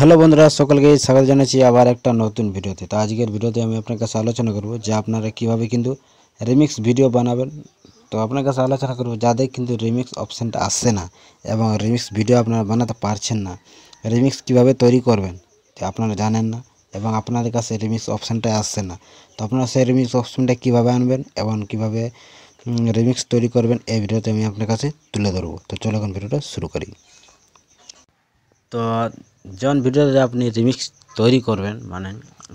Hello বন্ধুরা, সকলকে স্বাগত জানাচ্ছি আবার একটা নতুন ভিডিওতে। তো আজকের ভিডিওতে আমি আপনার কাছে আলোচনা করব যে আপনারা কিভাবে কিন্তু রিমিক্স ভিডিও বানাবেন। তো আপনার কাছে আলোচনা করব যাদের কিন্তু রিমিক্স অপশানটা আসছে না এবং রিমিক্স ভিডিও আপনারা বানাতে পারছেন না, রিমিক্স কিভাবে তৈরি করবেন আপনারা জানেন না এবং আপনাদের কাছে রিমিক্স অপশানটা আসছে না। তো আপনারা সেই রিমিক্স অপশানটা কীভাবে আনবেন এবং কীভাবে রিমিক্স তৈরি করবেন এই ভিডিওতে আমি আপনার কাছে তুলে ধরবো। তো চলো এখন ভিডিওটা শুরু করি। তো যখন ভিডিওতে আপনি রিমিক্স তৈরি করবেন, মানে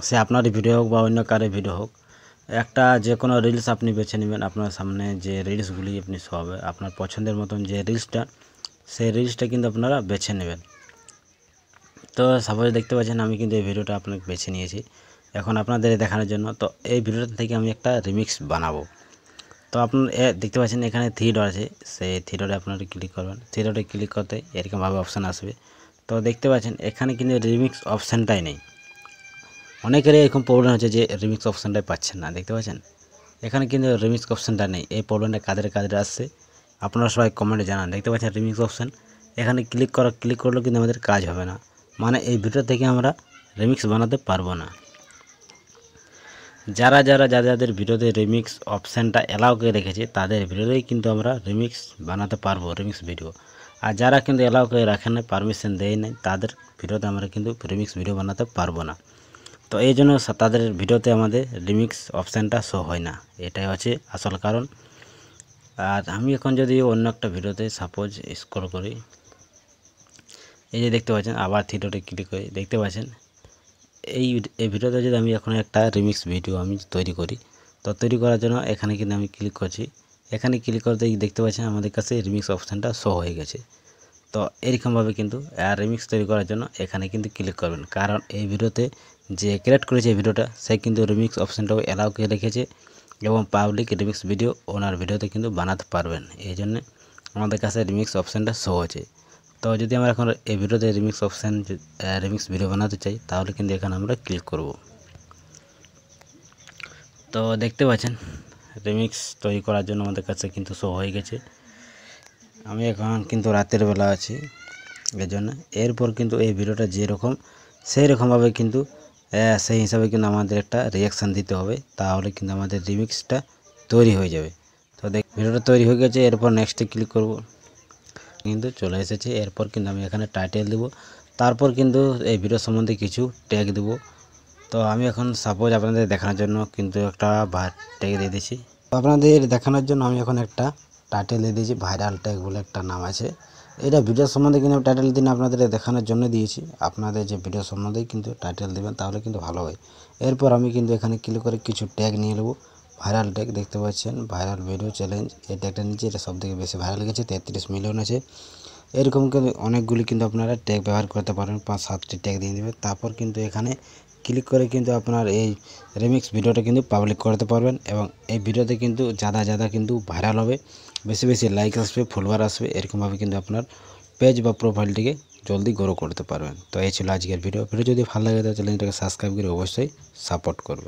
সে আপনারই ভিডিও হোক বা অন্য কারো ভিডিও হোক, একটা যে কোনো রিলস আপনি বেছে নেবেন। আপনার সামনে যে রিলসগুলি আপনি শো হবে, আপনার পছন্দের মতন যে রিলসটা, সেই রিলসটা কিন্তু আপনারা বেছে নেবেন। তো সাপোজ দেখতে পাচ্ছেন আমি কিন্তু এই ভিডিওটা আপনাকে বেছে নিয়েছি এখন আপনাদের দেখানোর জন্য। তো এই ভিডিওটা থেকে আমি একটা রিমিক্স বানাবো। তো আপনার দেখতে পাচ্ছেন এখানে থ্রি ডট আছে, সেই থ্রি ডটে আপনারা ক্লিক করবেন। থ্রি ডটে ক্লিক করতে এরকমভাবে অপশান আসবে। তো দেখতে পাচ্ছেন এখানে কিন্তু রিমিক্স অপশানটাই নেই। অনেকেরই এরকম প্রবলেম হচ্ছে যে রিমিক্স অপশানটাই পাচ্ছেন না। দেখতে পাচ্ছেন এখানে কিন্তু রিমিক্স অপশানটা নেই। এই প্রবলেমটা কাদের আসছে আপনারা সবাই কমেন্টে জানান। দেখতে পাচ্ছেন রিমিক্স অপশান, এখানে ক্লিক করলেও কিন্তু আমাদের কাজ হবে না, মানে এই ভিডিও থেকে আমরা রিমিক্স বানাতে পারবো না। যাদের ভিডিওতে রিমিক্স অপশানটা অ্যালাউ করে রেখেছে তাদের ভিডিওতেই কিন্তু আমরা রিমিক্স বানাতে পারবো, রিমিক্স ভিডিও। আর যারা কিন্তু অ্যালাউ করে রাখেন না, পারমিশন দেয় নাই, তাদের ভিডিওতে আমরা কিন্তু রিমিক্স ভিডিও বানাতে পারবো না। তো এই জন্য তাদের ভিডিওতে আমাদের রিমিক্স অপশানটা শো হয় না, এটাই হচ্ছে আসল কারণ। আর আমি এখন যদি অন্য একটা ভিডিওতে সাপোজ স্ক্রল করি, এই যে দেখতে পাচ্ছেন আবার থ্রি ডটে ক্লিক করি, দেখতে পাচ্ছেন এই ভিডিওতে যদি আমি এখন একটা রিমিক্স ভিডিও আমি তৈরি করি, তো তৈরি করার জন্য এখানে কিন্তু আমি ক্লিক করছি। এখানে ক্লিক করতেই দেখতে পাচ্ছেন আমাদের কাছে রিমিক্স অপশানটা শো হয়ে গেছে। তো এরকমভাবে কিন্তু রিমিক্স তৈরি করার জন্য এখানে কিন্তু ক্লিক করবেন, কারণ এই ভিডিওতে যে ক্রিয়েট করেছে এই ভিডিওটা সে কিন্তু রিমিক্স অপশানটাও অ্যালাউ করে রেখেছে এবং পাবলিক রিমিক্স ভিডিও ওনার ভিডিওতে কিন্তু বানাতে পারবেন। এই জন্য আমাদের কাছে রিমিক্স অপশানটা শো হচ্ছে। তো যদি আমরা এখন এই ভিডিওতে রিমিক্স ভিডিও বানাতে চাই, তাহলে কিন্তু এখানে আমরা ক্লিক করব। তো দেখতে পাচ্ছেন রিমিক্স তৈরি করার জন্য আমাদের কাছে কিন্তু শো হয়ে গেছে। আমি এখন কিন্তু রাতের বেলা আছি, এর জন্য এরপর কিন্তু এই ভিডিওটা যেরকম সেই রকমভাবে কিন্তু সেই হিসাবে কিন্তু আমাদের একটা রিয়াকশান দিতে হবে, তাহলে কিন্তু আমাদের রিমিক্সটা তৈরি হয়ে যাবে। তো ভিডিওটা তৈরি হয়ে গেছে, এরপর নেক্সটে ক্লিক করব, কিন্তু চলে এসেছে। এরপর কিন্তু আমি এখানে টাইটেল দেব, তারপর কিন্তু এই ভিডিও সম্বন্ধে কিছু ট্যাগ দেব। তো আমি এখন সাপোজ আপনাদের দেখানোর জন্য কিন্তু একটা ট্যাগ দিয়ে দিয়েছি। তো আপনাদের দেখানোর জন্য আমি এখন একটা টাইটেল দিয়ে দিয়েছি, ভাইরাল ট্যাগ বলে একটা নাম আছে। এটা ভিডিও সম্বন্ধে কিন্তু টাইটেল দিন আপনাদের দেখানোর জন্য দিয়েছি। আপনাদের যে ভিডিও সম্বন্ধেই কিন্তু টাইটেল দেবেন, তাহলে কিন্তু ভালো হয়। এরপর আমি কিন্তু এখানে ক্লিক করে কিছু ট্যাগ নিয়ে নেব। ভাইরাল ট্যাগ দেখতে পাচ্ছেন, ভাইরাল ভিডিও চ্যালেঞ্জ, এই ট্যাগটা নিচে, এটা সবথেকে বেশি ভাইরাল গেছে, 33 মিলিয়ন আছে। এরকম কিন্তু অনেকগুলি কিন্তু আপনারা ট্যাগ ব্যবহার করতে পারেন, 5-7টি ট্যাগ দিয়ে দেবেন। তারপর কিন্তু এখানে ক্লিক করে কিন্তু আপনার এই রিমিক্স ভিডিওটা কিন্তু পাবলিক করতে পারবেন এবং এই ভিডিওতে কিন্তু যারা কিন্তু ভাইরাল হবে, বেশি লাইক আসবে, ফলোয়ার আসবে, এরকমভাবে কিন্তু আপনার পেজ বা প্রোফাইলটিকে জলদি গ্রো করতে পারবেন। তো এই ছিল আজকের ভিডিও যদি ভালো লাগে তাহলে চ্যানেলটাকে সাবস্ক্রাইব করে অবশ্যই সাপোর্ট করবেন।